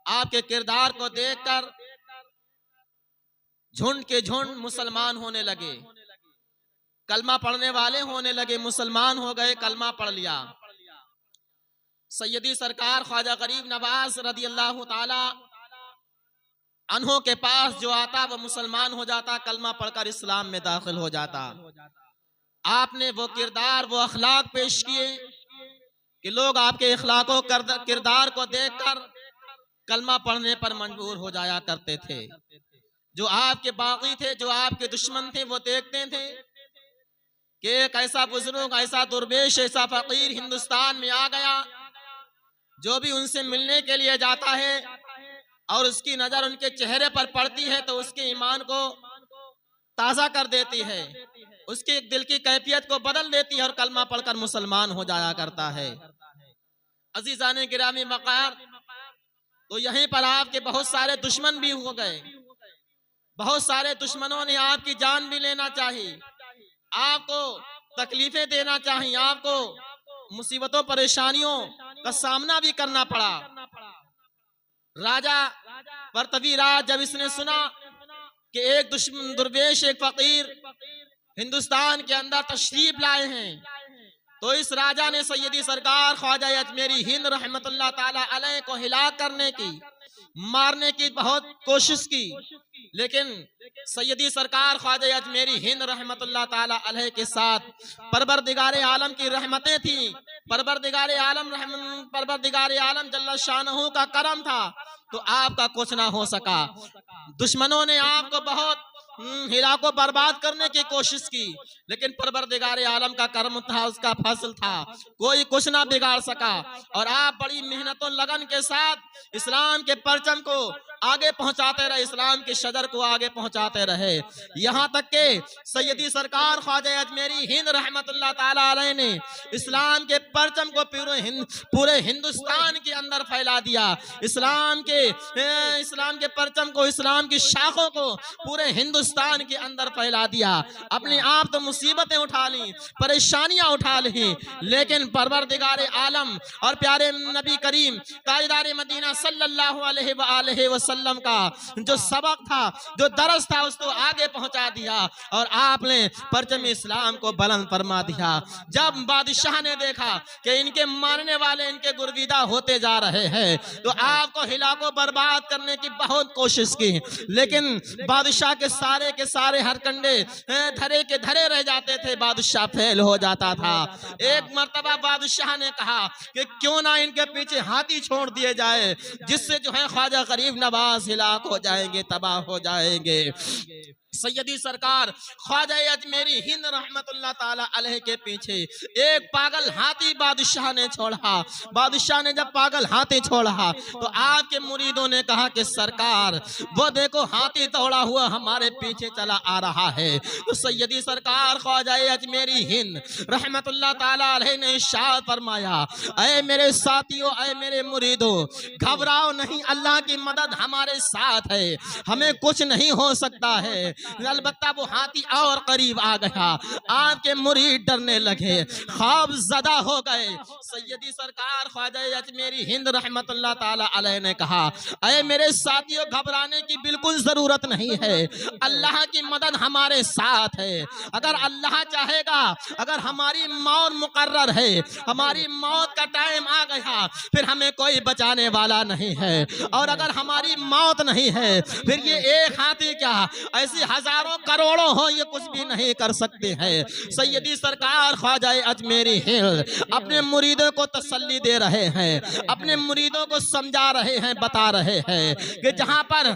आपके किरदार को देखकर झुंड के झुंड मुसलमान होने लगे, कलमा पढ़ने वाले होने लगे, मुसलमान हो गए, कलमा पढ़ लिया। सैयदी सरकार ख्वाजा गरीब नवाज रदी अल्लाह ताला अन्हों के पास जो आता वह मुसलमान हो जाता, कलमा पढ़कर इस्लाम में दाखिल हो जाता। आपने वो किरदार, वो अखलाक पेश किए कि लोग आपके इखलाको किरदार को देखकर कलमा पढ़ने पर मजबूर हो जाया करते थे। जो आपके बागी थे, जो आपके दुश्मन थे, वो देखते थे कि एक ऐसा बुजुर्ग, ऐसा दुर्वेश, ऐसा फकीर हिंदुस्तान में आ गया, जो भी उनसे मिलने के लिए जाता है और उसकी नजर उनके चेहरे पर पड़ती है तो उसके ईमान को ताजा कर देती है, उसके दिल की कैफियत को बदल देती है और कलमा पढ़कर मुसलमान हो जाया करता है। अजीजाने गिरामी मकार, तो यहीं पर आपके बहुत सारे दुश्मन भी हो गए, बहुत सारे दुश्मनों ने आपकी जान भी लेना चाहिए, आपको तकलीफें देना चाहिए, आपको मुसीबतों परेशानियों का सामना भी करना पड़ा। राजा परतवीराज जब इसने सुना कि एक दुश्मन दुर्वेश, एक फकीर हिंदुस्तान के अंदर तशरीफ लाए हैं, तो इस राजा ने सैयदी सरकार ख्वाजा अजमेरी हिंद रहमतुल्लाह ताला अलैह को हिलाक करने की, मारने की बहुत कोशिश की, लेकिन सैयदी सरकार ख्वाजा अजमेरी हिंद रहमतुल्लाह ताला अलैह के साथ परवरदिगारे आलम की रहमतें थी, परवरदिगारे आलम जल्ला शानहू का करम था, तो आपका कुछ ना हो सका। दुश्मनों ने आपको बहुत हिलाको बर्बाद करने की कोशिश की, लेकिन परवरदिगारे आलम का करम था, उसका फजल था, कोई कुछ ना बिगाड़ सका। और आप बड़ी मेहनतों लगन के साथ इस्लाम के परचम को आगे पहुंचाते रहे, इस्लाम के शजर को आगे पहुंचाते रहे, यहाँ तक के सैयदी सरकार ख्वाजा अजमेरी हिंद रहमतुल्लाह ताला अलैह ने इस्लाम के परचम को पूरे हिंदुस्तान के अंदर फैला दिया, इस्लाम के परचम को, इस्लाम की शाखों को पूरे हिंदुस्तान के अंदर फैला दिया। अपने आप तो मुसीबतें उठा ली, परेशानियां उठा ली, लेकिन परवरदिगारे आलम और प्यारे नबी करीम ताजदार मदीना सल्लल्लाहु अलैहि वसल्लम का जो सबक था, जो दरस था, उसको आगे पहुंचा दिया और आपने परचम इस्लाम को बुलंद फरमा दिया। जब बादशाह ने देखा कि इनके मारने वाले इनके गुरविदा होते जा रहे हैं, तो आपको हिलाको बर्बाद करने की बहुत कोशिश की, लेकिन बादशाह के सारे हरकंडे धरे के धरे रह जाते थे, बादशाह फेल हो जाता था। एक मर्तबा बादशाह ने कहा कि क्यों ना इनके पीछे हाथी छोड़ दिए जाए, जिससे जो है ख्वाजा गरीब नवाज हिलाक हो जाएंगे, तबाह हो जाएंगे। सैयदी सरकार ख्वाजा अजमेरी हिंद रहमतुल्लाह ताला अलैह के पीछे एक पागल हाथी बादशाह ने छोड़ा। बादशाह ने जब पागल हाथी छोड़ा तो आपके मुरीदों ने कहा कि सरकार वो देखो हाथी दौड़ा हुआ हमारे पीछे चला आ रहा है। तो सैयदी सरकार ख्वाजा अजमेरी हिंद रहमतुल्लाह ताला अलैह ने इरशाद फरमाया, ऐ मेरे साथियों, ऐ मेरे मुरीदों, घबराओ नहीं, अल्लाह की मदद हमारे साथ है, हमें कुछ नहीं हो सकता है। अलबत्ता वो हाथी और करीब आ गया, आपके मुरीद डरने लगे, ख्वाब ज़दा हो गए। सैयदी सरकार ख्वाजा अजमेरी हिंद रहमतुल्लाह ताला अलैह ने कहा, अरे मेरे साथियों, घबराने की बिल्कुल जरूरत नहीं है, अल्लाह की मदद हमारे साथ है। अगर अल्लाह चाहेगा, अगर हमारी मौत मुकर्रर है, हमारी मौत का टाइम आ गया, फिर हमें कोई बचाने वाला नहीं है। और अगर हमारी मौत नहीं है, फिर ये एक हाथी क्या, ऐसी हजारों करोड़ों हो, ये कुछ भी नहीं कर सकते हैं। सैयदी सरकार ख्वाजा अजमेरी हिंद अपने मुरीदों को तसल्ली दे रहे हैं, अपने मुरीदों को समझा रहे हैं, बता रहे हैं कि जहां पर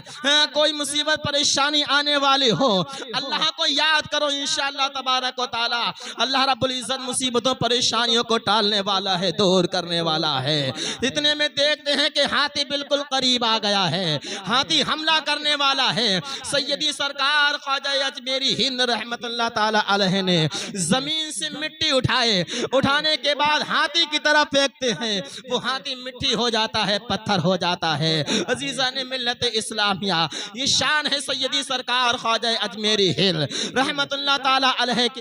कोई मुसीबत परेशानी आने वाली हो, अल्लाह को याद करो, इंशाअल्लाह तबारक व तआला अल्लाह रब्बुल इज्जत मुसीबतों परेशानियों को टालने वाला है, दूर करने वाला है। इतने में देखते हैं कि हाथी बिल्कुल करीब आ गया है, हाथी हमला करने वाला है। सैयदी सरकार ख्वाजा अजमेरी हिंद रहमतुल्लाह ताला अलैह ने जमीन से मिट्टी उठाने के बाद हाथी की तरफ फेंकते हैं, वो हाथी मिट्टी हो जाता है, पत्थर हो जाता है। अजीज़ाने मिल्लत इस्लामिया, ये शान है सैयदी सरकार ख्वाजा अजमेरी हिंद रहमतुल्लाह ताला अलैह की।